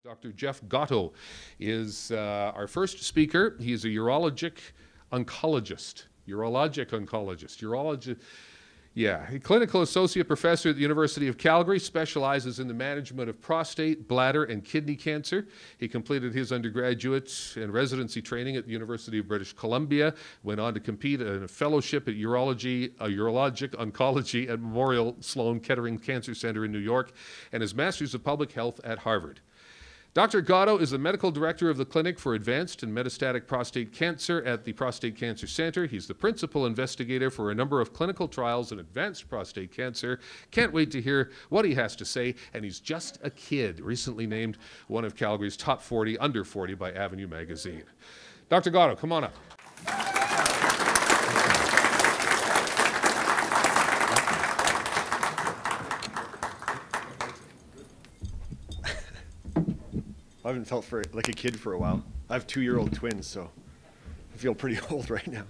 Dr. Geoffrey Gotto is our first speaker. He is a urologic oncologist. A clinical associate professor at the University of Calgary, specializes in the management of prostate, bladder, and kidney cancer. He completed his undergraduate and residency training at the University of British Columbia, went on to compete in a fellowship at urologic oncology at Memorial Sloan Kettering Cancer Center in New York, and his Master's of Public Health at Harvard. Dr. Gotto is the medical director of the Clinic for Advanced and Metastatic Prostate Cancer at the Prostate Cancer Center. He's the principal investigator for a number of clinical trials in advanced prostate cancer. Can't wait to hear what he has to say. And he's just a kid, recently named one of Calgary's top 40 under 40 by Avenue Magazine. Dr. Gotto, come on up. I haven't felt like a kid for a while. I have 2-year-old twins, so I feel pretty old right now.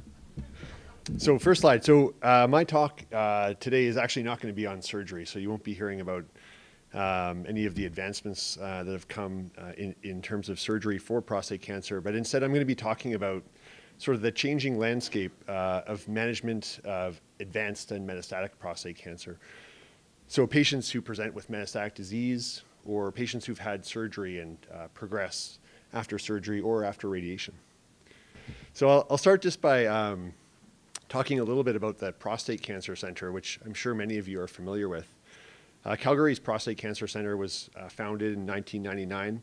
So first slide. So my talk today is actually not going to be on surgery, so you won't be hearing about any of the advancements that have come in terms of surgery for prostate cancer, but instead I'm going to be talking about sort of the changing landscape of management of advanced and metastatic prostate cancer. So patients who present with metastatic disease, or patients who've had surgery and progress after surgery or after radiation. So I'll start just by talking a little bit about the Prostate Cancer Center, which I'm sure many of you are familiar with. Calgary's Prostate Cancer Center was founded in 1999.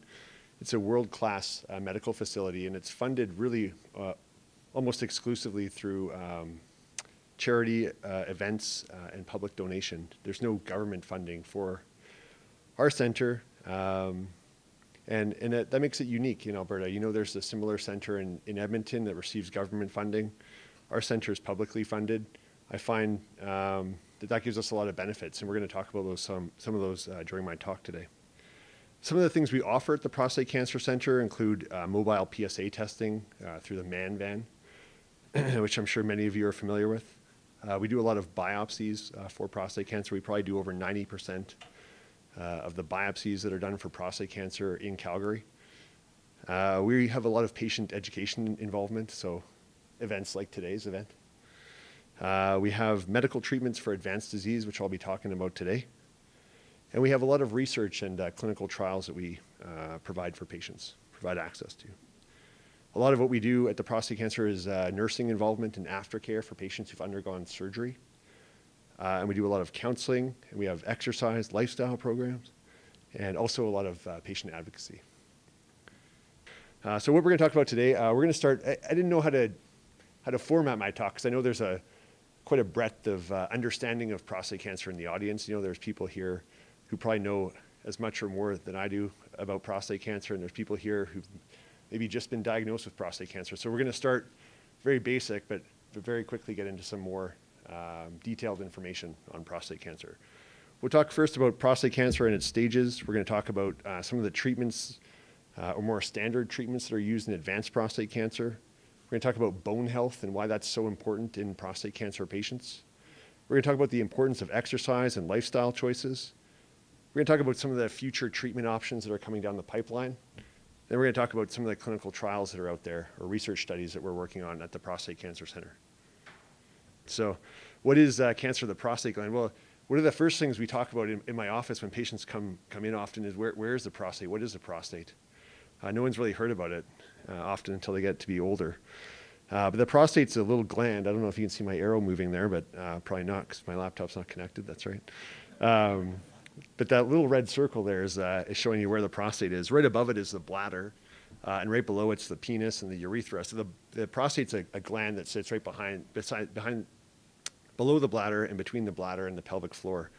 It's a world-class medical facility, and it's funded really almost exclusively through charity events and public donation. There's no government funding for our center, and that makes it unique in Alberta. You know, there's a similar center in Edmonton that receives government funding. Our center is publicly funded. I find that gives us a lot of benefits, and we're going to talk about some of those during my talk today. Some of the things we offer at the Prostate Cancer Center include mobile PSA testing through the MAN van, which I'm sure many of you are familiar with. We do a lot of biopsies for prostate cancer. We probably do over 90% of the biopsies that are done for prostate cancer in Calgary. We have a lot of patient education involvement, so events like today's event. We have medical treatments for advanced disease, which I'll be talking about today. And we have a lot of research and clinical trials that we provide for patients, provide access to. A lot of what we do at the prostate cancer is nursing involvement and aftercare for patients who've undergone surgery. And we do a lot of counseling, and we have exercise, lifestyle programs, and also a lot of patient advocacy. So what we're going to talk about today, we're going to start. I didn't know how to format my talk, because I know there's quite a breadth of understanding of prostate cancer in the audience. You know, there's people here who probably know as much or more than I do about prostate cancer, and there's people here who've maybe just been diagnosed with prostate cancer. So we're going to start very basic, but very quickly get into some more detailed information on prostate cancer. We'll talk first about prostate cancer and its stages. We're going to talk about some of the treatments or more standard treatments that are used in advanced prostate cancer. We're going to talk about bone health and why that's so important in prostate cancer patients. We're going to talk about the importance of exercise and lifestyle choices. We're going to talk about some of the future treatment options that are coming down the pipeline. Then we're going to talk about some of the clinical trials that are out there or research studies that we're working on at the Prostate Cancer Center. So what is cancer of the prostate gland? Well, one of the first things we talk about in my office when patients come in often is where is the prostate? What is the prostate? No one's really heard about it often until they get to be older. But the prostate's a little gland. I don't know if you can see my arrow moving there, but probably not because my laptop's not connected. That's right. But that little red circle there is showing you where the prostate is. Right above it is the bladder, and right below it's the penis and the urethra. So the prostate's a gland that sits right below the bladder and between the bladder and the pelvic floor.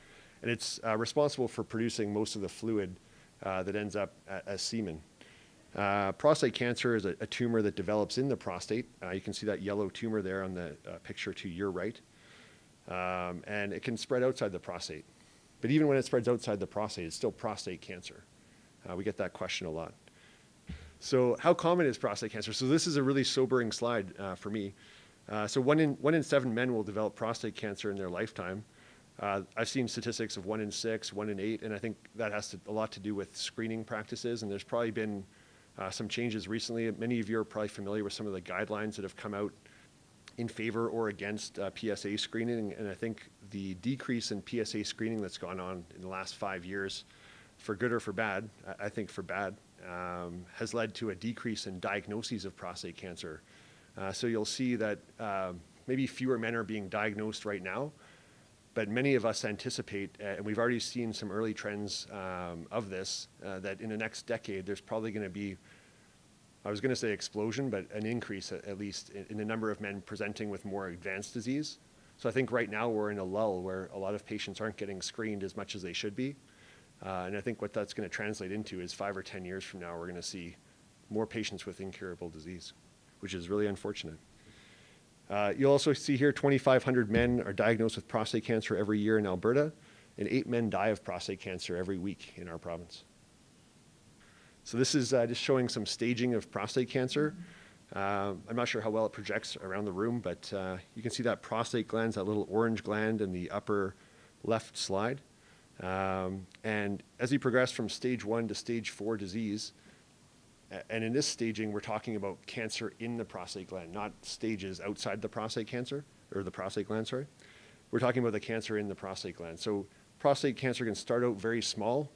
And it's responsible for producing most of the fluid that ends up as semen. Prostate cancer is a tumor that develops in the prostate. You can see that yellow tumor there on the picture to your right. And it can spread outside the prostate. But even when it spreads outside the prostate, it's still prostate cancer. We get that question a lot. So how common is prostate cancer? So this is a really sobering slide for me. So one in 7 men will develop prostate cancer in their lifetime. I've seen statistics of 1 in 6, 1 in 8, and I think that has a lot to do with screening practices. And there's probably been some changes recently. Many of you are probably familiar with some of the guidelines that have come out in favor or against PSA screening. And I think the decrease in PSA screening that's gone on in the last 5 years, for good or for bad, I think for bad, has led to a decrease in diagnoses of prostate cancer. So you'll see that maybe fewer men are being diagnosed right now, but many of us anticipate, and we've already seen some early trends of this, that in the next decade, there's probably going to be, I was going to say explosion, but an increase at least in the number of men presenting with more advanced disease. So I think right now we're in a lull where a lot of patients aren't getting screened as much as they should be. And I think what that's going to translate into is 5 or 10 years from now, we're going to see more patients with incurable disease, which is really unfortunate. You'll also see here 2,500 men are diagnosed with prostate cancer every year in Alberta, and 8 men die of prostate cancer every week in our province. So this is just showing some staging of prostate cancer. I'm not sure how well it projects around the room, but you can see that prostate gland, that little orange gland in the upper left slide. And as you progress from stage 1 to stage 4 disease, and in this staging, we're talking about cancer in the prostate gland, not stages outside the prostate cancer, or the prostate gland, sorry. We're talking about the cancer in the prostate gland. So prostate cancer can start out very small,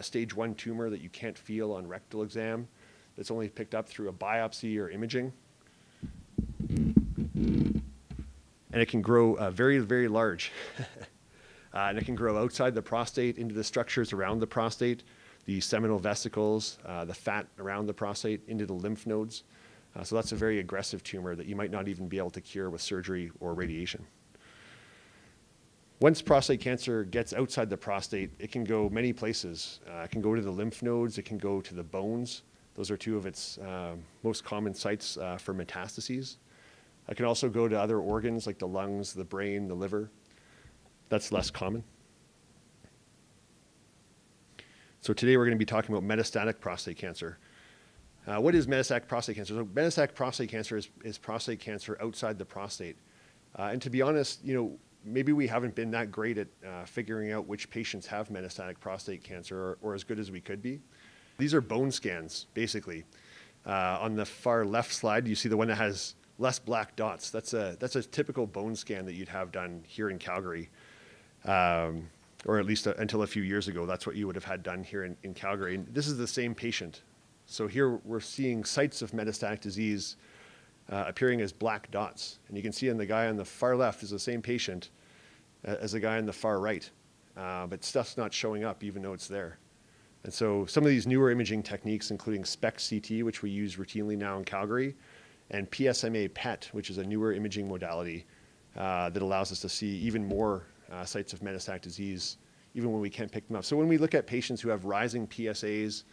stage 1 tumor that you can't feel on rectal exam, that's only picked up through a biopsy or imaging. And it can grow very, very large. And it can grow outside the prostate into the structures around the prostate, the seminal vesicles, the fat around the prostate, into the lymph nodes. So that's a very aggressive tumor that you might not even be able to cure with surgery or radiation. Once prostate cancer gets outside the prostate, it can go many places. It can go to the lymph nodes, it can go to the bones. Those are 2 of its most common sites for metastases. It can also go to other organs like the lungs, the brain, the liver. That's less common. So today we're going to be talking about metastatic prostate cancer. What is metastatic prostate cancer? So metastatic prostate cancer is prostate cancer outside the prostate. And to be honest, maybe we haven't been that great at figuring out which patients have metastatic prostate cancer or as good as we could be. These are bone scans, basically. On the far left slide, you see the one that has less black dots. That's a typical bone scan that you'd have done here in Calgary. Or at least until a few years ago, that's what you would have had done here in Calgary. And this is the same patient. So here we're seeing sites of metastatic disease appearing as black dots. And you can see on the guy on the far left is the same patient as the guy on the far right. But stuff's not showing up even though it's there. And so some of these newer imaging techniques, including SPECT-CT, which we use routinely now in Calgary, and PSMA PET, which is a newer imaging modality that allows us to see even more sites of metastatic disease, even when we can't pick them up. So when we look at patients who have rising PSAs,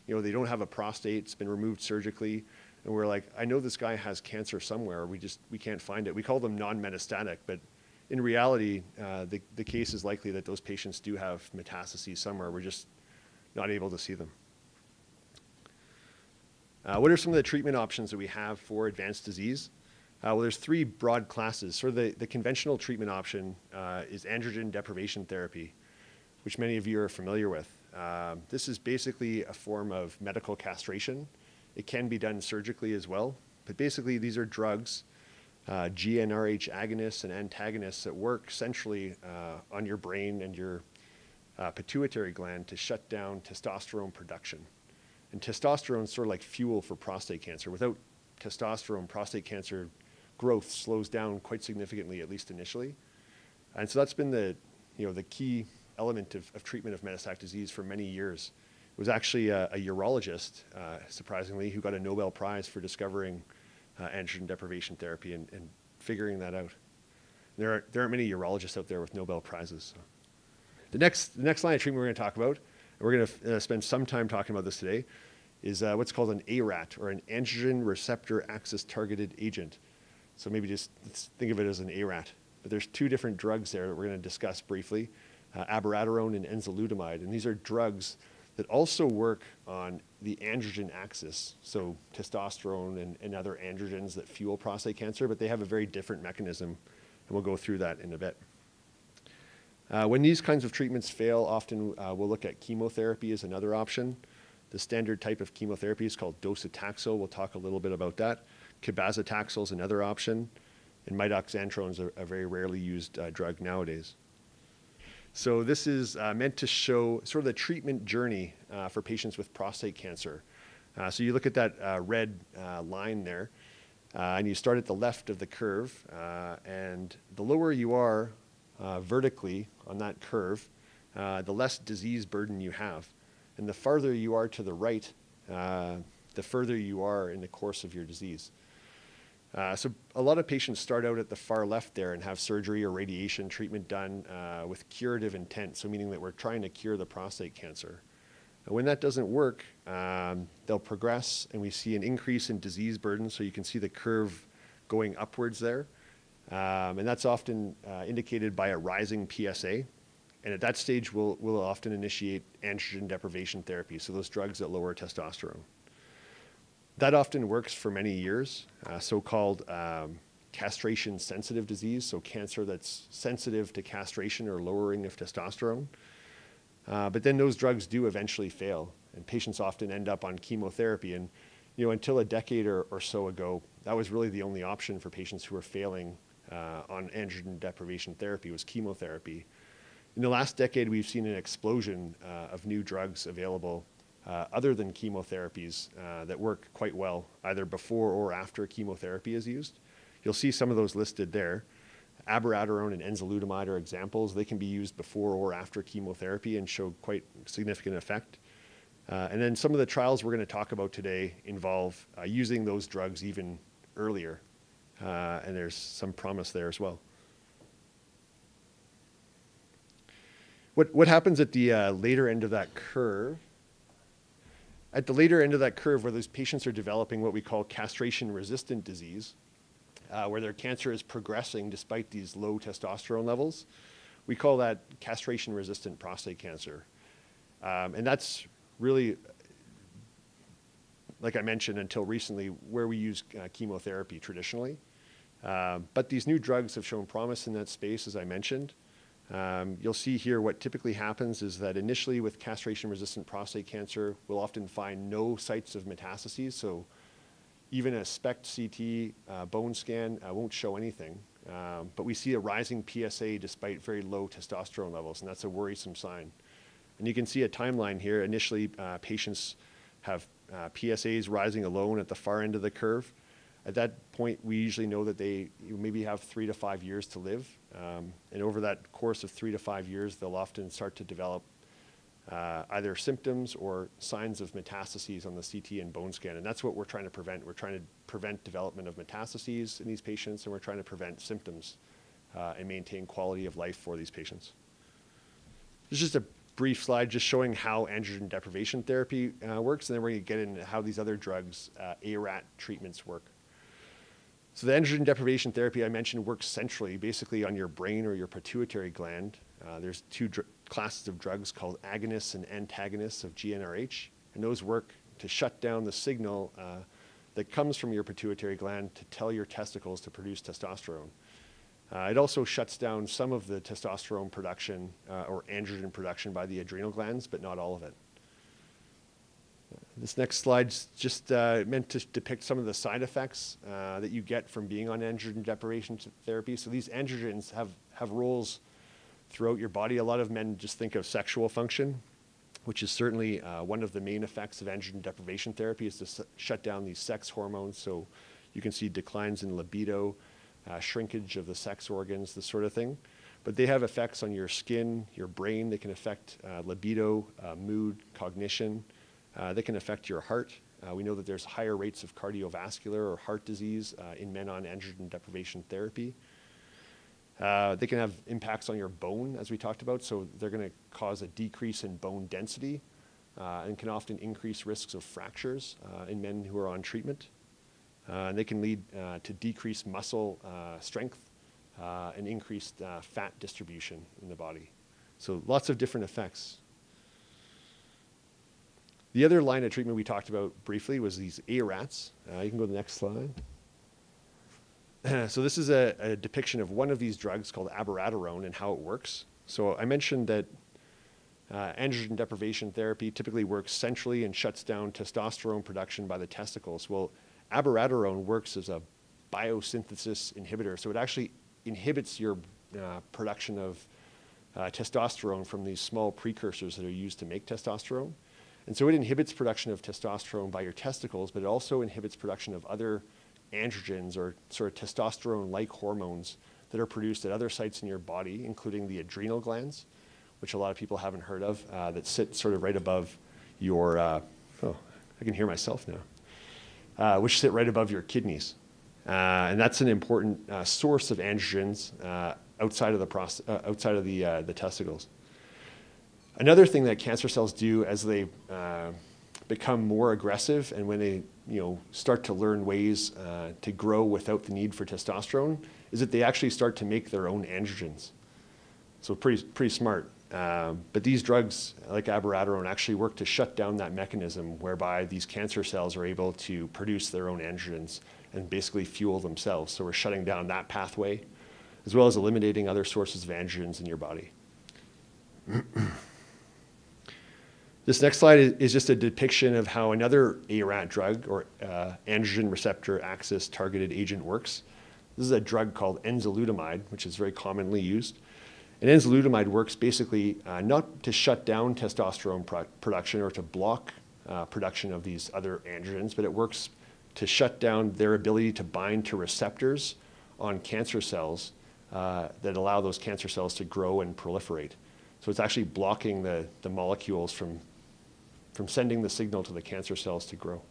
they don't have a prostate, it's been removed surgically, and we're like, I know this guy has cancer somewhere, we can't find it. We call them non-metastatic, but in reality, the case is likely that those patients do have metastases somewhere. We're just not able to see them. What are some of the treatment options that we have for advanced disease? Well, there's 3 broad classes. Sort of the conventional treatment option is androgen deprivation therapy, which many of you are familiar with. This is basically a form of medical castration. It can be done surgically as well, but basically these are drugs, GnRH agonists and antagonists that work centrally on your brain and your pituitary gland to shut down testosterone production. And testosterone is sort of like fuel for prostate cancer. Without testosterone, prostate cancer growth slows down quite significantly, at least initially. And so that's been the key element of treatment of metastatic disease for many years. It was actually a urologist, surprisingly, who got a Nobel Prize for discovering androgen deprivation therapy and figuring that out. There aren't many urologists out there with Nobel Prizes. So. The next line of treatment we're going to talk about, and we're going to spend some time talking about this today, is what's called an ARAT, or an androgen receptor axis targeted agent. So maybe just let's think of it as an ARAT. But there's 2 different drugs there that we're going to discuss briefly, abiraterone and enzalutamide. And these are drugs that also work on the androgen axis, so testosterone and other androgens that fuel prostate cancer, but they have a very different mechanism, and we'll go through that in a bit. When these kinds of treatments fail, often we'll look at chemotherapy as another option. The standard type of chemotherapy is called docetaxel. We'll talk a little bit about that. Cabazitaxel is another option, and mitoxantrone is a very rarely used drug nowadays. So this is meant to show sort of the treatment journey for patients with prostate cancer. So you look at that red line there, and you start at the left of the curve, and the lower you are vertically on that curve, the less disease burden you have. And the farther you are to the right, the further you are in the course of your disease. So a lot of patients start out at the far left there and have surgery or radiation treatment done with curative intent, so meaning that we're trying to cure the prostate cancer. And when that doesn't work, they'll progress, and we see an increase in disease burden, so you can see the curve going upwards there. And that's often indicated by a rising PSA. And at that stage, we'll often initiate androgen deprivation therapy, so those drugs that lower testosterone. That often works for many years, so-called castration-sensitive disease, so cancer that's sensitive to castration or lowering of testosterone. But then those drugs do eventually fail, and patients often end up on chemotherapy. And until a decade or so ago, that was really the only option for patients who were failing on androgen deprivation therapy was chemotherapy. In the last decade, we've seen an explosion of new drugs available other than chemotherapies that work quite well, either before or after chemotherapy is used. You'll see some of those listed there. Abiraterone and enzalutamide are examples. They can be used before or after chemotherapy and show quite significant effect. And then some of the trials we're going to talk about today involve using those drugs even earlier. And there's some promise there as well. What happens at the later end of that curve? At the later end of that curve, where those patients are developing what we call castration-resistant disease, where their cancer is progressing despite these low testosterone levels, we call that castration-resistant prostate cancer. And that's really, like I mentioned, until recently, where we use chemotherapy traditionally. But these new drugs have shown promise in that space, as I mentioned. You'll see here what typically happens is that initially with castration-resistant prostate cancer, we'll often find no sites of metastases. So even a SPECT CT bone scan won't show anything. But we see a rising PSA despite very low testosterone levels, and that's a worrisome sign. And you can see a timeline here. Initially, patients have PSAs rising alone at the far end of the curve. At that point, we usually know that they maybe have 3 to 5 years to live. And over that course of 3 to 5 years, they'll often start to develop either symptoms or signs of metastases on the CT and bone scan. And that's what we're trying to prevent. We're trying to prevent development of metastases in these patients, and we're trying to prevent symptoms and maintain quality of life for these patients. This is just a brief slide just showing how androgen deprivation therapy works, and then we're going to get into how these other drugs, ARAT treatments, work. So the androgen deprivation therapy I mentioned works centrally, basically on your brain or your pituitary gland. There's two classes of drugs called agonists and antagonists of GnRH, and those work to shut down the signal that comes from your pituitary gland to tell your testicles to produce testosterone. It also shuts down some of the testosterone production or androgen production by the adrenal glands, but not all of it. This next slide's just meant to depict some of the side effects that you get from being on androgen deprivation therapy. So these androgens have roles throughout your body. A lot of men just think of sexual function, which is certainly one of the main effects of androgen deprivation therapy, is to shut down these sex hormones. So you can see declines in libido, shrinkage of the sex organs, this sort of thing. But they have effects on your skin, your brain. They can affect libido, mood, cognition. They can affect your heart. We know that there's higher rates of cardiovascular or heart disease in men on androgen deprivation therapy. They can have impacts on your bone, as we talked about. So they're going to cause a decrease in bone density and can often increase risks of fractures in men who are on treatment. And they can lead to decreased muscle strength and increased fat distribution in the body. So lots of different effects. The other line of treatment we talked about briefly was these ARATs. You can go to the next slide. So this is a depiction of one of these drugs called abiraterone and how it works. So I mentioned that androgen deprivation therapy typically works centrally and shuts down testosterone production by the testicles. Well, abiraterone works as a biosynthesis inhibitor. So it actually inhibits your production of testosterone from these small precursors that are used to make testosterone. And so it inhibits production of testosterone by your testicles, but it also inhibits production of other androgens or sort of testosterone-like hormones that are produced at other sites in your body, including the adrenal glands, which a lot of people haven't heard of, that sit sort of right above your, oh, I can hear myself now, which sit right above your kidneys. And that's an important source of androgens outside of the testicles. Another thing that cancer cells do as they become more aggressive and when they start to learn ways to grow without the need for testosterone is that they actually start to make their own androgens. So pretty smart. But these drugs, like abiraterone, actually work to shut down that mechanism whereby these cancer cells are able to produce their own androgens and basically fuel themselves. So we're shutting down that pathway, as well as eliminating other sources of androgens in your body. This next slide is just a depiction of how another ARAT drug, or androgen receptor axis targeted agent, works. This is a drug called enzalutamide, which is very commonly used. And enzalutamide works basically not to shut down testosterone production or to block production of these other androgens, but it works to shut down their ability to bind to receptors on cancer cells that allow those cancer cells to grow and proliferate. So it's actually blocking the molecules from sending the signal to the cancer cells to grow.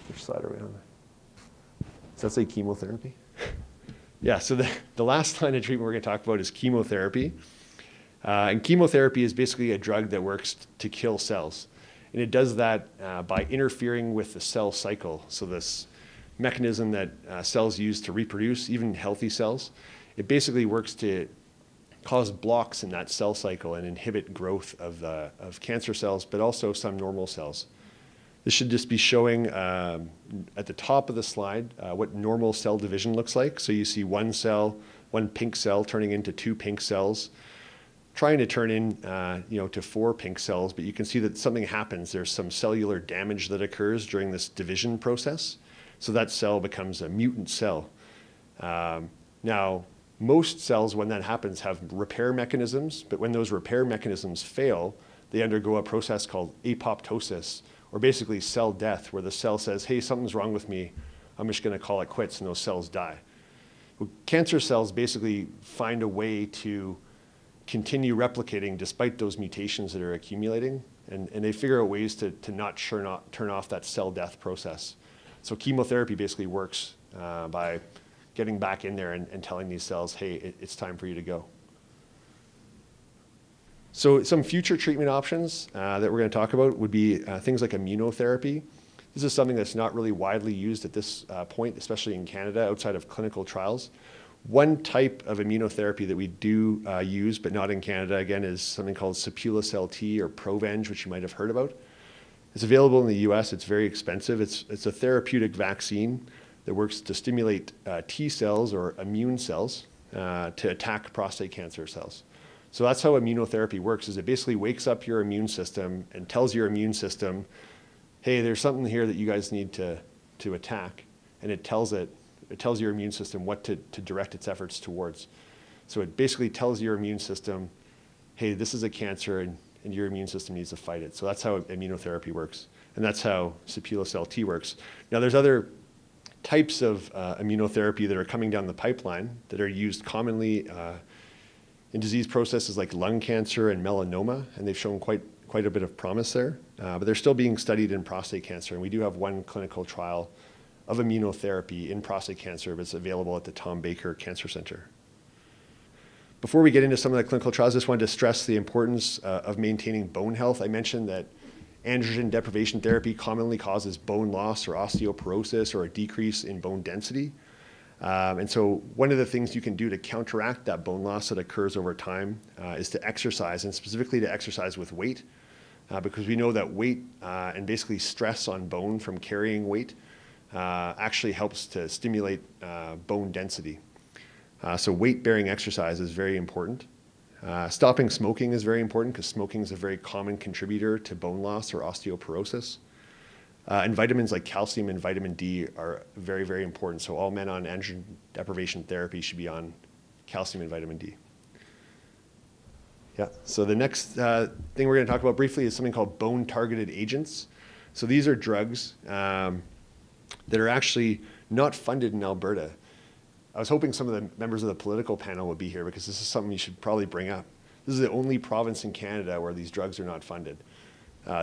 Which slide are we on? Does that say chemotherapy? Yeah, so the last line of treatment we're going to talk about is chemotherapy. And chemotherapy is basically a drug that works to kill cells. And it does that by interfering with the cell cycle. So this mechanism that cells use to reproduce, even healthy cells, it basically works to cause blocks in that cell cycle and inhibit growth of cancer cells, but also some normal cells. This should just be showing at the top of the slide what normal cell division looks like. So you see one cell, one pink cell turning into two pink cells, trying to turn in to 4 pink cells, but you can see that something happens. There's some cellular damage that occurs during this division process. So that cell becomes a mutant cell. Now, most cells, when that happens, have repair mechanisms, but when those repair mechanisms fail, they undergo a process called apoptosis, or basically cell death, where the cell says, hey, something's wrong with me, I'm just going to call it quits, and those cells die. Well, cancer cells basically find a way to continue replicating despite those mutations that are accumulating, and they figure out ways to not turn off that cell death process. So chemotherapy basically works by getting back in there and telling these cells, hey, it's time for you to go. So some future treatment options that we're going to talk about would be things like immunotherapy. This is something that's not really widely used at this point, especially in Canada, outside of clinical trials. One type of immunotherapy that we do use, but not in Canada, again, is something called Sipuleucel-T or Provenge, which you might have heard about. It's available in the US. It's very expensive. It's a therapeutic vaccine that works to stimulate T cells or immune cells to attack prostate cancer cells. So that's how immunotherapy works, is it basically wakes up your immune system and tells your immune system, hey, there's something here that you guys need to attack. And it tells your immune system what to direct its efforts towards. So it basically tells your immune system, hey, this is a cancer and your immune system needs to fight it. So that's how immunotherapy works. And that's how Sipuleucel-T works. Now there's other types of immunotherapy that are coming down the pipeline that are used commonly in disease processes like lung cancer and melanoma, and they've shown quite a bit of promise there. But they're still being studied in prostate cancer, and we do have one clinical trial of immunotherapy in prostate cancer that's available at the Tom Baker Cancer Center. Before we get into some of the clinical trials, I just wanted to stress the importance of maintaining bone health. I mentioned that androgen deprivation therapy commonly causes bone loss or osteoporosis or a decrease in bone density. And so one of the things you can do to counteract that bone loss that occurs over time is to exercise, and specifically to exercise with weight, because we know that weight and basically stress on bone from carrying weight actually helps to stimulate bone density. So weight-bearing exercise is very important. Stopping smoking is very important because smoking is a very common contributor to bone loss or osteoporosis. And vitamins like calcium and vitamin D are very, very important. So all men on androgen deprivation therapy should be on calcium and vitamin D. Yeah, so the next thing we're going to talk about briefly is something called bone-targeted agents. So these are drugs that are actually not funded in Alberta. I was hoping some of the members of the political panel would be here because this is something you should probably bring up. This is the only province in Canada where these drugs are not funded.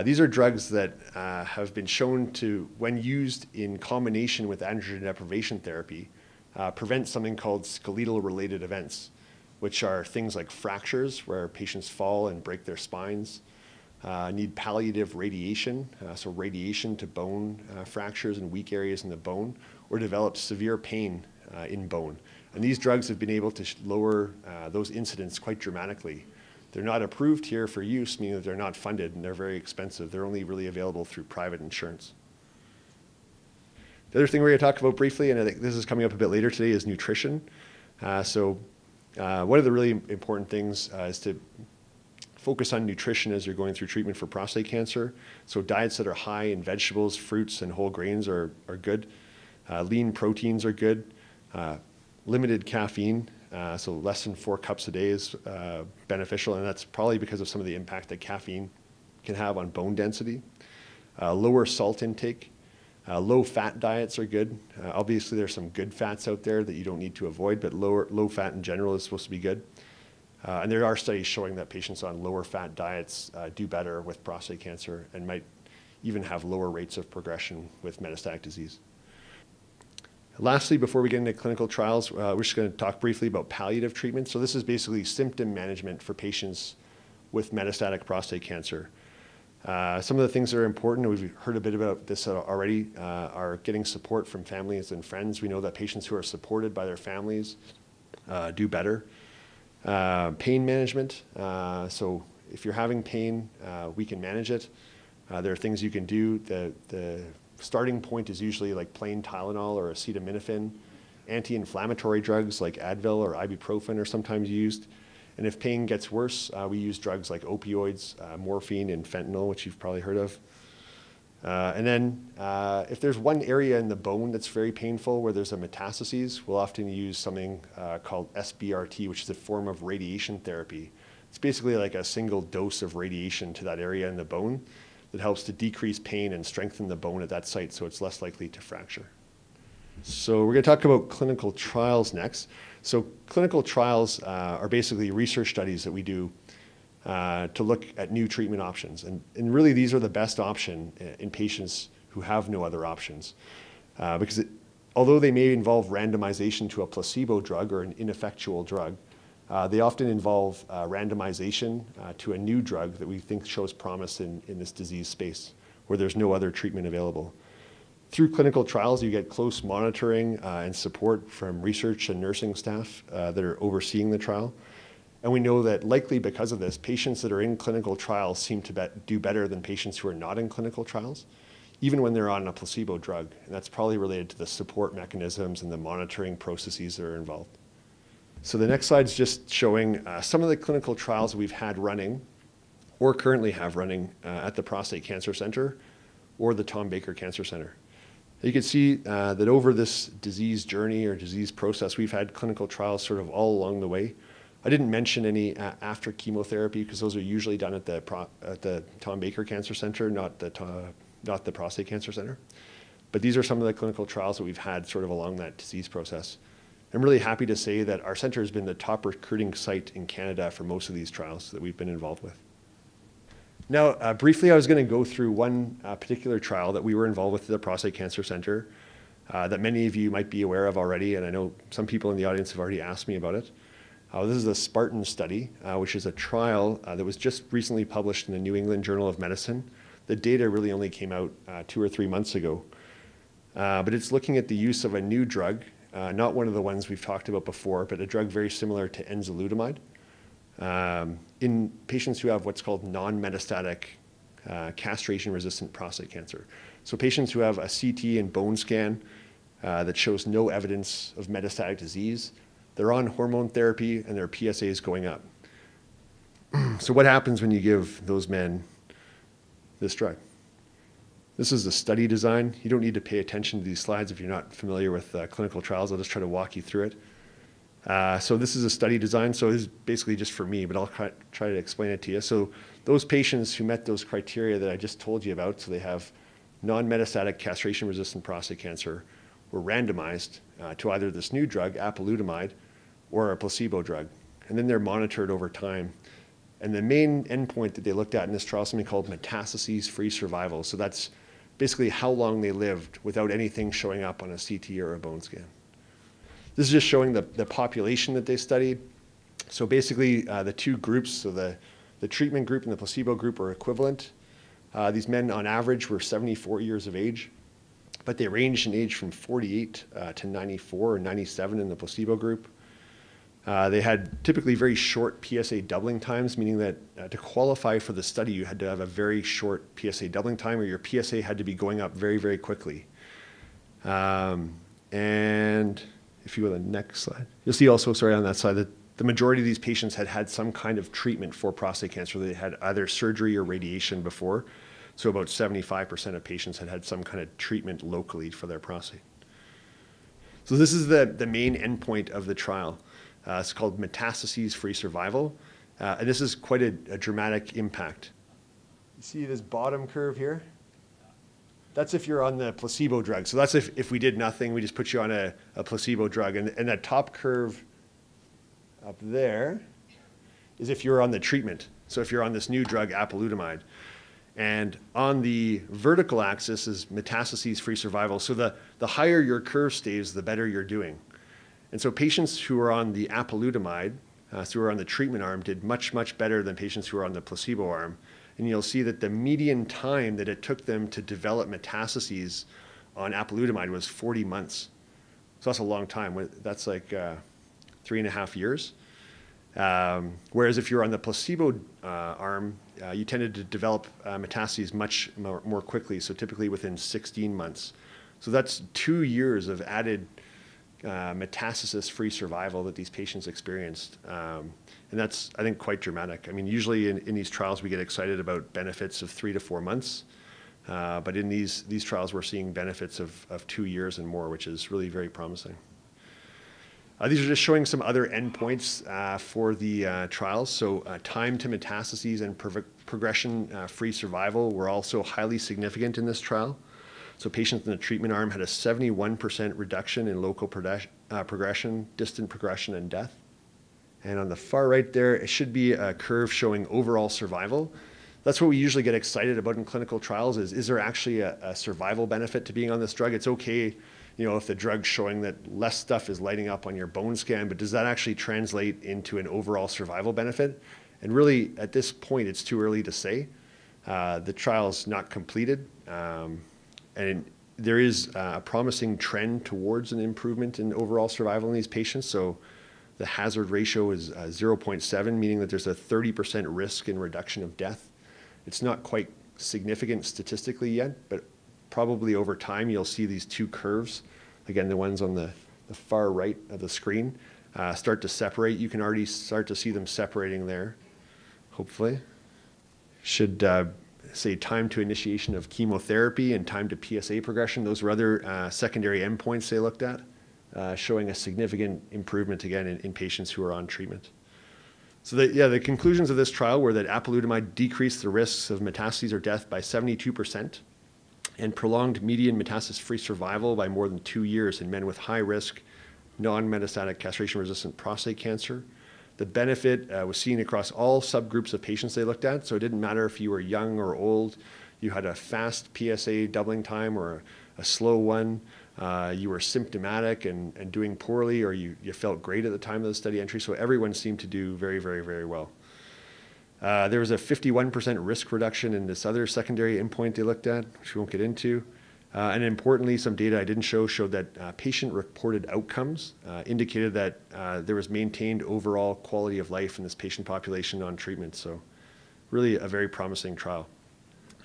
These are drugs that have been shown to, when used in combination with androgen deprivation therapy, prevent something called skeletal-related events, which are things like fractures where patients fall and break their spines, need palliative radiation, so radiation to bone fractures and weak areas in the bone, or develop severe pain in bone. And these drugs have been able to lower those incidents quite dramatically. They're not approved here for use, meaning that they're not funded and they're very expensive. They're only really available through private insurance. The other thing we're going to talk about briefly, and I think this is coming up a bit later today, is nutrition. One of the really important things is to focus on nutrition as you're going through treatment for prostate cancer. So diets that are high in vegetables, fruits, and whole grains are good. Lean proteins are good. Limited caffeine, so less than 4 cups a day is beneficial, and that's probably because of some of the impact that caffeine can have on bone density. Lower salt intake. Low-fat diets are good. Obviously, there's some good fats out there that you don't need to avoid, but low fat in general is supposed to be good. And there are studies showing that patients on lower fat diets do better with prostate cancer and might even have lower rates of progression with metastatic disease. Lastly, before we get into clinical trials, we're just going to talk briefly about palliative treatment. So this is basically symptom management for patients with metastatic prostate cancer. Some of the things that are important, and we've heard a bit about this already, are getting support from families and friends. We know that patients who are supported by their families do better. Pain management. So if you're having pain, we can manage it. There are things you can do. The starting point is usually like plain Tylenol or acetaminophen. Anti-inflammatory drugs like Advil or ibuprofen are sometimes used. And if pain gets worse, we use drugs like opioids, morphine, and fentanyl, which you've probably heard of. And then if there's one area in the bone that's very painful where there's a metastases, we'll often use something called SBRT, which is a form of radiation therapy. It's basically like a single dose of radiation to that area in the bone that helps to decrease pain and strengthen the bone at that site so it's less likely to fracture. So we're going to talk about clinical trials next. So clinical trials are basically research studies that we do to look at new treatment options. And really these are the best option in patients who have no other options. Because although they may involve randomization to a placebo drug or an ineffectual drug, they often involve randomization to a new drug that we think shows promise in this disease space where there's no other treatment available. Through clinical trials, you get close monitoring and support from research and nursing staff that are overseeing the trial. And we know that likely because of this, patients that are in clinical trials seem to do better than patients who are not in clinical trials, even when they're on a placebo drug. And that's probably related to the support mechanisms and the monitoring processes that are involved. So the next slide is just showing some of the clinical trials we've had running or currently have running at the Prostate Cancer Center or the Tom Baker Cancer Center. You can see that over this disease journey or disease process, we've had clinical trials sort of all along the way. I didn't mention any after chemotherapy because those are usually done at the Tom Baker Cancer Center, not the Prostate Cancer Center. But these are some of the clinical trials that we've had sort of along that disease process. I'm really happy to say that our center has been the top recruiting site in Canada for most of these trials that we've been involved with. Now, briefly, I was going to go through one particular trial that we were involved with at the Prostate Cancer Center that many of you might be aware of already, and I know some people in the audience have already asked me about it. This is the Spartan study, which is a trial that was just recently published in the New England Journal of Medicine. The data really only came out 2 or 3 months ago. But it's looking at the use of a new drug, not one of the ones we've talked about before, but a drug very similar to enzalutamide, in patients who have what's called non-metastatic castration-resistant prostate cancer. So patients who have a CT and bone scan that shows no evidence of metastatic disease, they're on hormone therapy, and their PSA is going up. So what happens when you give those men this drug? This is the study design. You don't need to pay attention to these slides if you're not familiar with clinical trials. I'll just try to walk you through it. So this is a study design. So this is basically just for me, but I'll try to explain it to you. So those patients who met those criteria that I just told you about, so they have non-metastatic castration-resistant prostate cancer, were randomized to either this new drug, apalutamide, or a placebo drug. And then they're monitored over time. And the main endpoint that they looked at in this trial is something called metastases-free survival. So that's basically how long they lived without anything showing up on a CT or a bone scan. This is just showing the population that they studied. So basically the two groups, so the treatment group and the placebo group are equivalent. These men on average were 74 years of age, but they ranged in age from 48 to 94 or 97 in the placebo group. They had typically very short PSA doubling times, meaning that to qualify for the study, you had to have a very short PSA doubling time, or your PSA had to be going up very, very quickly. And if you go to the next slide, you'll see also, sorry, on that slide, that the majority of these patients had had some kind of treatment for prostate cancer. They had either surgery or radiation before. So about 75% of patients had had some kind of treatment locally for their prostate. So this is the main endpoint of the trial. It's called metastases-free survival. And this is quite a dramatic impact. You see this bottom curve here? That's if you're on the placebo drug. So that's if we did nothing, we just put you on a placebo drug. And that top curve up there is if you're on the treatment. So if you're on this new drug, apalutamide. And on the vertical axis is metastases-free survival. So the higher your curve stays, the better you're doing. And so patients who are on the apalutamide, so who are on the treatment arm, did much, much better than patients who are on the placebo arm. And you'll see that the median time that it took them to develop metastases on apalutamide was 40 months. So that's a long time. That's like 3.5 years. Whereas if you're on the placebo arm, you tended to develop metastases much more quickly, so typically within 16 months. So that's 2 years of added metastasis-free survival that these patients experienced. And that's, I think, quite dramatic. I mean, usually in these trials, we get excited about benefits of 3 to 4 months. But in these trials, we're seeing benefits of 2 years and more, which is really very promising. These are just showing some other endpoints for the trials. So time to metastases and progression-free survival were also highly significant in this trial. So patients in the treatment arm had a 71% reduction in local progression, distant progression, and death. And on the far right there, it should be a curve showing overall survival. That's what we usually get excited about in clinical trials is there actually a survival benefit to being on this drug? It's okay, you know, if the drug's showing that less stuff is lighting up on your bone scan, but does that actually translate into an overall survival benefit? And really, at this point, it's too early to say. The trial's not completed. And there is a promising trend towards an improvement in overall survival in these patients. So the hazard ratio is 0.7, meaning that there's a 30% risk in reduction of death. It's not quite significant statistically yet, but probably over time you'll see these two curves, again, the ones on the far right of the screen, start to separate. You can already start to see them separating there, hopefully. Should say time to initiation of chemotherapy and time to PSA progression. Those were other secondary endpoints they looked at, showing a significant improvement again in patients who are on treatment. So the conclusions of this trial were that apalutamide decreased the risks of metastases or death by 72% and prolonged median metastasis-free survival by more than 2 years in men with high-risk non-metastatic castration-resistant prostate cancer. The benefit was seen across all subgroups of patients they looked at. So it didn't matter if you were young or old, you had a fast PSA doubling time or a slow one, you were symptomatic and doing poorly, or you felt great at the time of the study entry. So everyone seemed to do very, very, very well. There was a 51% risk reduction in this other secondary endpoint they looked at, which we won't get into. And importantly, some data I didn't show showed that patient-reported outcomes indicated that there was maintained overall quality of life in this patient population on treatment. So really a very promising trial.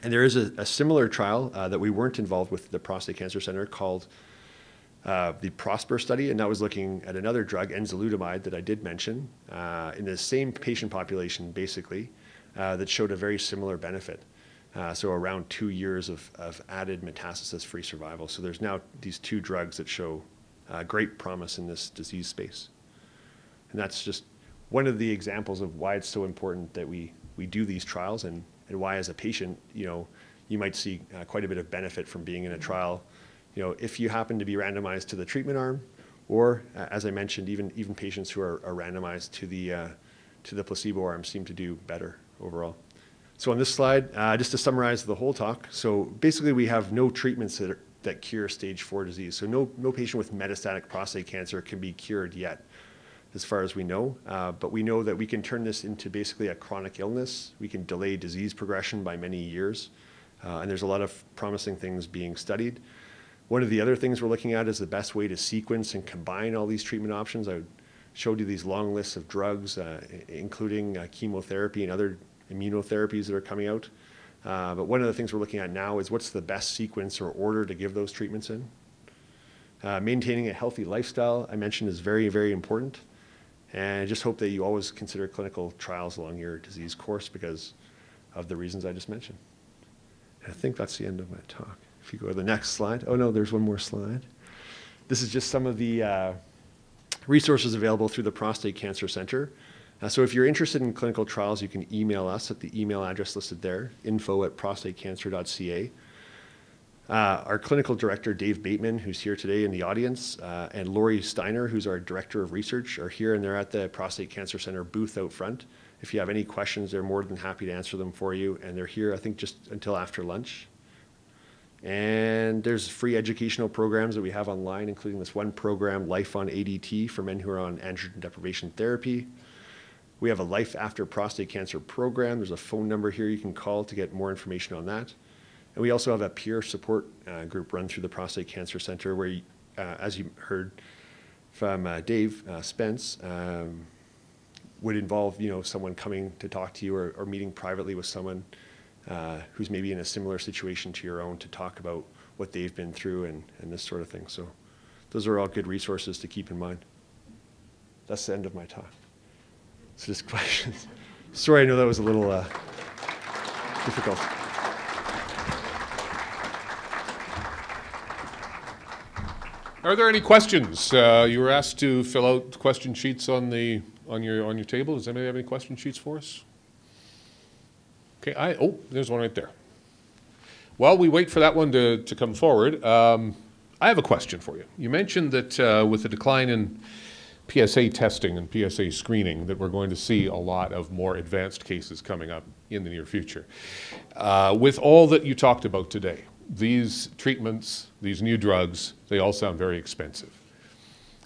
And there is a similar trial that we weren't involved with at the Prostate Cancer Center called the Prosper study, and that was looking at another drug, enzalutamide, that I did mention, in the same patient population, basically, that showed a very similar benefit. So around 2 years of added metastasis-free survival. So there's now these two drugs that show great promise in this disease space. And that's just one of the examples of why it's so important that we do these trials, and why as a patient, you might see quite a bit of benefit from being in a trial, if you happen to be randomized to the treatment arm, or as I mentioned, even patients who are randomized to the placebo arm seem to do better overall. So on this slide, just to summarize the whole talk, so basically we have no treatments that cure stage 4 disease. So no patient with metastatic prostate cancer can be cured yet, as far as we know. But we know that we can turn this into basically a chronic illness. We can delay disease progression by many years. And there's a lot of promising things being studied. One of the other things we're looking at is the best way to sequence and combine all these treatment options. I showed you these long lists of drugs, including chemotherapy and other immunotherapies that are coming out. But one of the things we're looking at now is what's the best sequence or order to give those treatments in. Maintaining a healthy lifestyle, I mentioned, is very, very important. And I just hope that you always consider clinical trials along your disease course because of the reasons I just mentioned. And I think that's the end of my talk. If you go to the next slide. Oh no, there's one more slide. This is just some of the resources available through the Prostate Cancer Center. So if you're interested in clinical trials, you can email us at the email address listed there, info@prostatecancer.ca. Our clinical director, Dave Bateman, who's here today in the audience, and Lori Steiner, who's our director of research, are here, and they're at the Prostate Cancer Center booth out front. If you have any questions, they're more than happy to answer them for you, and they're here, I think, just until after lunch. And there's free educational programs that we have online, including this one program, Life on ADT, for men who are on androgen deprivation therapy. We have a Life After Prostate Cancer program. There's a phone number here you can call to get more information on that. And we also have a peer support group run through the Prostate Cancer Center where, as you heard from Dave Spence, would involve someone coming to talk to you or meeting privately with someone who's maybe in a similar situation to your own to talk about what they've been through and this sort of thing. So those are all good resources to keep in mind. That's the end of my talk. So just questions. Sorry, I know that was a little difficult. Are there any questions? You were asked to fill out question sheets on your table. Does anybody have any question sheets for us? Okay, there's one right there. While we wait for that one to come forward, I have a question for you. You mentioned that with the decline in PSA testing and PSA screening that we're going to see a lot of more advanced cases coming up in the near future. With all that you talked about today, these treatments, these new drugs, they all sound very expensive.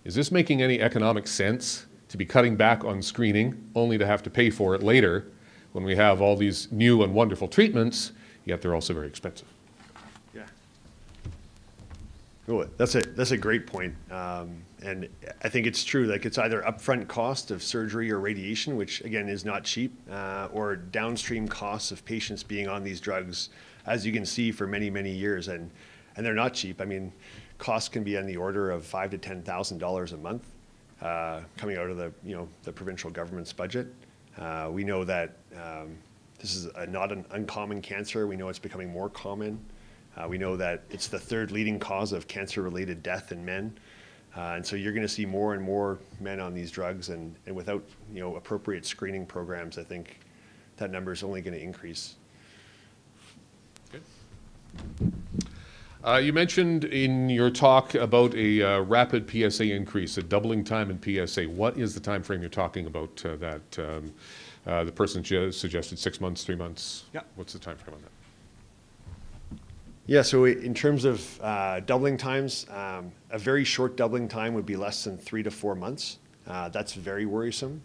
Is this making any economic sense to be cutting back on screening only to have to pay for it later when we have all these new and wonderful treatments, yet they're also very expensive? Yeah. Cool. That's a great point. And I think it's true, like it's either upfront cost of surgery or radiation, which again is not cheap, or downstream costs of patients being on these drugs, as you can see, for many, many years. And they're not cheap. I mean, costs can be on the order of $5,000 to $10,000 a month coming out of the provincial government's budget. We know that this is not an uncommon cancer. We know it's becoming more common. We know that it's the third leading cause of cancer-related death in men. And so you're going to see more and more men on these drugs, and without appropriate screening programs, I think that number is only going to increase. You mentioned in your talk about a rapid PSA increase, a doubling time in PSA. What is the time frame you're talking about that the person suggested 6 months, 3 months? Yeah. What's the time frame on that? Yeah, so in terms of doubling times, a very short doubling time would be less than 3 to 4 months. That's very worrisome.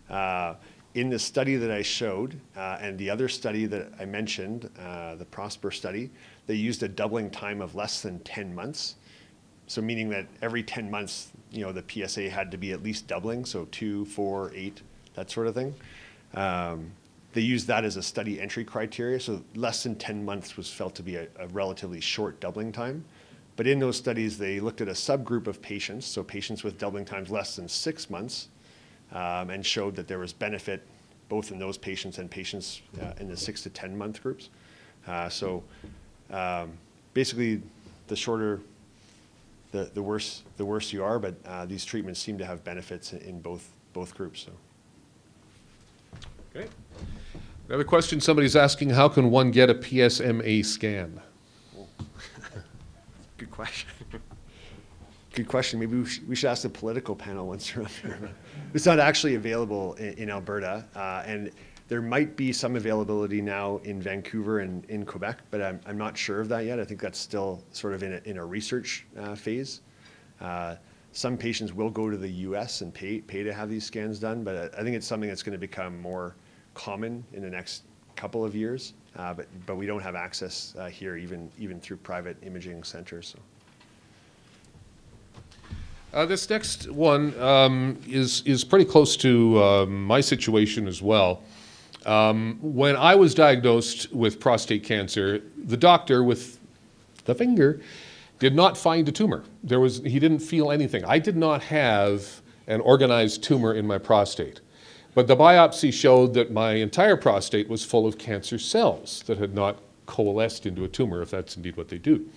In the study that I showed and the other study that I mentioned, the Prosper study, they used a doubling time of less than 10 months. So meaning that every 10 months, the PSA had to be at least doubling, so 2, 4, 8, that sort of thing. They used that as a study entry criteria, so less than 10 months was felt to be a relatively short doubling time. But in those studies, they looked at a subgroup of patients, so patients with doubling times less than 6 months, and showed that there was benefit both in those patients and patients in the 6 to 10 month groups. Basically, the shorter, the worse you are, but these treatments seem to have benefits in both groups. So. Okay. Another question somebody's asking, how can one get a PSMA scan? Good question. Good question. Maybe we should ask the political panel once they're up here. It's not actually available in Alberta, and there might be some availability now in Vancouver and in Quebec, but I'm not sure of that yet. I think that's still sort of in a research phase. Some patients will go to the US and pay to have these scans done, but I think it's something that's going to become more common in the next couple of years. But we don't have access here, even through private imaging centers. So. This next one is pretty close to my situation as well. When I was diagnosed with prostate cancer, the doctor with the finger did not find a tumor. He didn't feel anything. I did not have an organized tumor in my prostate. But the biopsy showed that my entire prostate was full of cancer cells that had not coalesced into a tumor, if that's indeed what they do.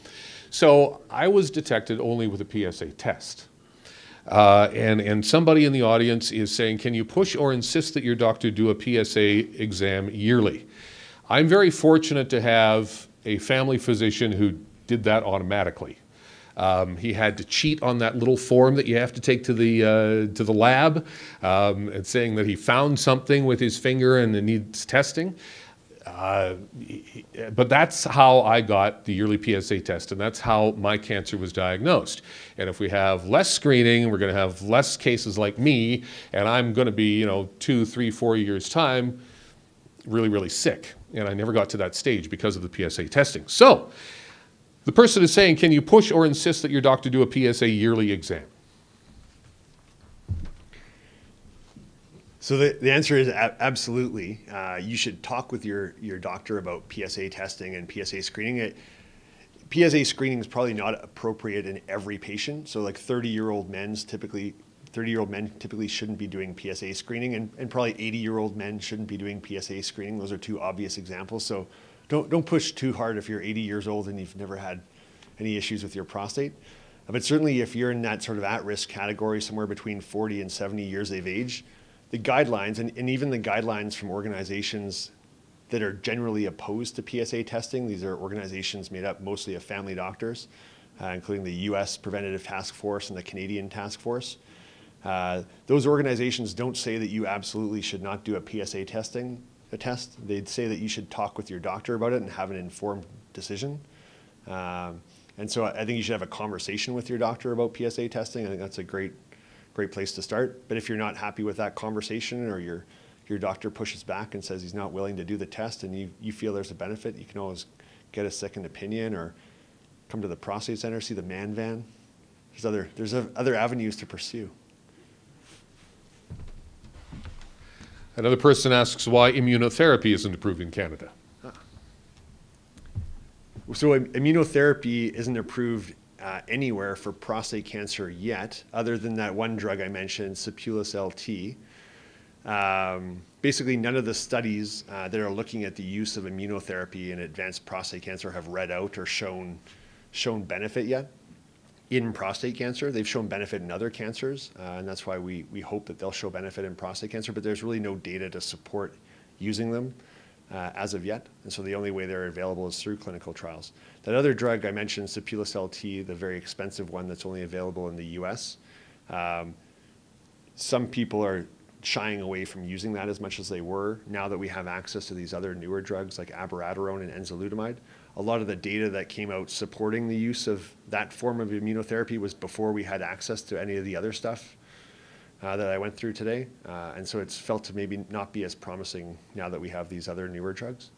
So I was detected only with a PSA test. And somebody in the audience is saying, can you push or insist that your doctor do a PSA exam yearly? I'm very fortunate to have a family physician who did that automatically. He had to cheat on that little form that you have to take to the lab, and saying that he found something with his finger and it needs testing. But that's how I got the yearly PSA test, and that's how my cancer was diagnosed. And if we have less screening, we're going to have less cases like me, and I'm going to be, 2, 3, 4 years' time, really, really sick. And I never got to that stage because of the PSA testing. So the person is saying, can you push or insist that your doctor do a PSA yearly exam? So the answer is absolutely. You should talk with your doctor about PSA testing and PSA screening. PSA screening is probably not appropriate in every patient. So like 30-year-old men typically shouldn't be doing PSA screening, and probably 80-year-old men shouldn't be doing PSA screening. Those are two obvious examples. So don't push too hard if you're 80 years old and you've never had any issues with your prostate. But certainly if you're in that sort of at-risk category, somewhere between 40 and 70 years of age, the guidelines, and even the guidelines from organizations that are generally opposed to PSA testing, these are organizations made up mostly of family doctors, including the US Preventative Task Force and the Canadian Task Force. Those organizations don't say that you absolutely should not do a PSA test. They'd say that you should talk with your doctor about it and have an informed decision. And so I think you should have a conversation with your doctor about PSA testing. I think that's a great place to start. But if you're not happy with that conversation, or your doctor pushes back and says he's not willing to do the test, and you feel there's a benefit, you can always get a second opinion or come to the prostate center, see the man van. There's other avenues to pursue. Another person asks why immunotherapy isn't approved in Canada. So immunotherapy isn't approved anywhere for prostate cancer yet, other than that one drug I mentioned, Sipulus LT. Basically, none of the studies that are looking at the use of immunotherapy in advanced prostate cancer have read out or shown benefit yet in prostate cancer. They've shown benefit in other cancers, and that's why we hope that they'll show benefit in prostate cancer, but there's really no data to support using them as of yet, and so the only way they're available is through clinical trials. That other drug I mentioned, Sipulus LT, the very expensive one that's only available in the US, some people are shying away from using that as much as they were. Now that we have access to these other newer drugs like abiraterone and enzalutamide, a lot of the data that came out supporting the use of that form of immunotherapy was before we had access to any of the other stuff that I went through today. And so it's felt to maybe not be as promising now that we have these other newer drugs.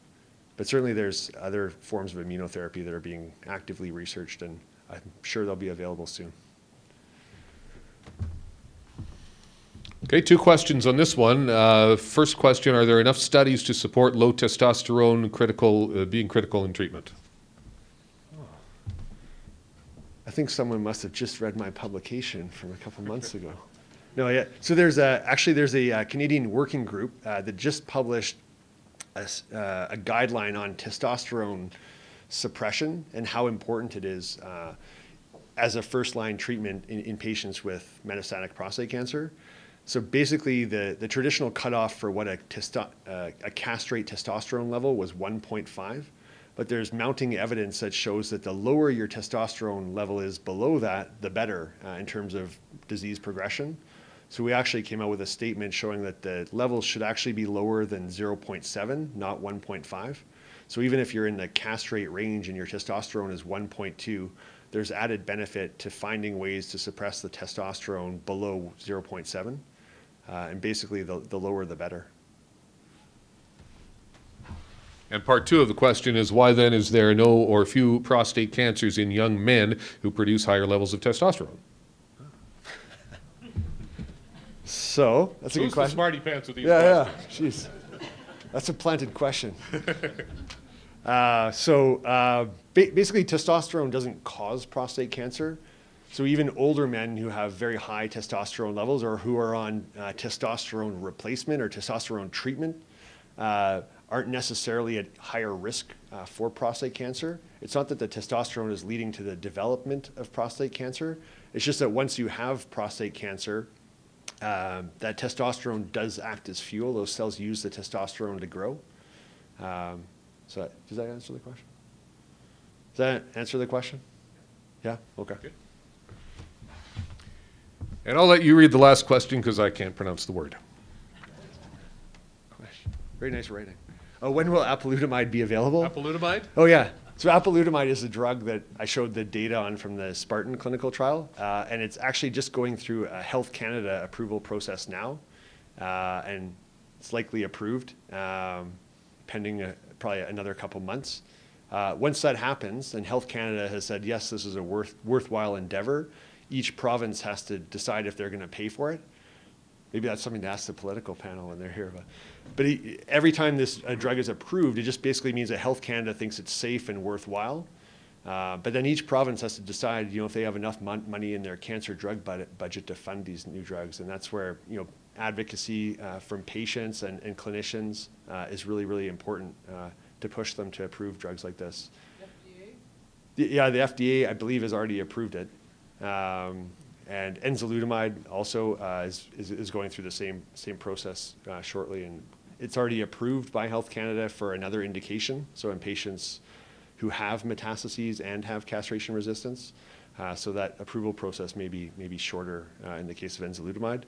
But certainly there's other forms of immunotherapy that are being actively researched, and I'm sure they'll be available soon. Okay, 2 questions on this one. First question, are there enough studies to support low testosterone being critical in treatment? I think someone must have just read my publication from a couple months ago. No, yeah. So there's a Canadian working group that just published a guideline on testosterone suppression and how important it is as a first-line treatment in patients with metastatic prostate cancer. So basically, the traditional cutoff for what a castrate testosterone level was 1.5, but there's mounting evidence that shows that the lower your testosterone level is below that, the better in terms of disease progression. So we actually came out with a statement showing that the levels should actually be lower than 0.7, not 1.5. So even if you're in the castrate range and your testosterone is 1.2, there's added benefit to finding ways to suppress the testosterone below 0.7. And basically, the lower, the better. And part two of the question is, why then is there no or few prostate cancers in young men who produce higher levels of testosterone? So, that's a good question. Who's the smarty pants with these questions? Yeah, jeez. That's a planted question. Basically, testosterone doesn't cause prostate cancer. So even older men who have very high testosterone levels or who are on testosterone replacement or testosterone treatment aren't necessarily at higher risk for prostate cancer. It's not that the testosterone is leading to the development of prostate cancer. It's just that once you have prostate cancer, that testosterone does act as fuel. Those cells use the testosterone to grow. So does that answer the question? Does that answer the question? Yeah? Okay. Good. And I'll let you read the last question because I can't pronounce the word. Very nice writing. Oh, when will apalutamide be available? Apalutamide? Oh, yeah. So apalutamide is a drug that I showed the data on from the Spartan clinical trial, and it's actually just going through a Health Canada approval process now, and it's likely approved, pending probably another couple months. Once that happens, and Health Canada has said, yes, this is a worthwhile endeavor, each province has to decide if they're going to pay for it. Maybe that's something to ask the political panel when they're here. But every time this drug is approved, it just basically means that Health Canada thinks it's safe and worthwhile. But then each province has to decide, if they have enough money in their cancer drug budget to fund these new drugs. And that's where, advocacy from patients and clinicians is really, really important to push them to approve drugs like this. Yeah, the FDA, I believe, has already approved it. And enzalutamide also is going through the same process shortly, and it's already approved by Health Canada for another indication. So in patients who have metastases and have castration resistance, so that approval process may be shorter in the case of enzalutamide.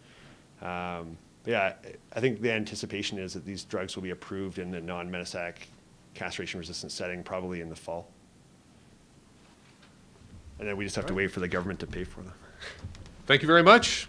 Yeah, I think the anticipation is that these drugs will be approved in the non-metastatic castration-resistant setting probably in the fall. And then we just have to wait for the government to pay for them. Thank you very much.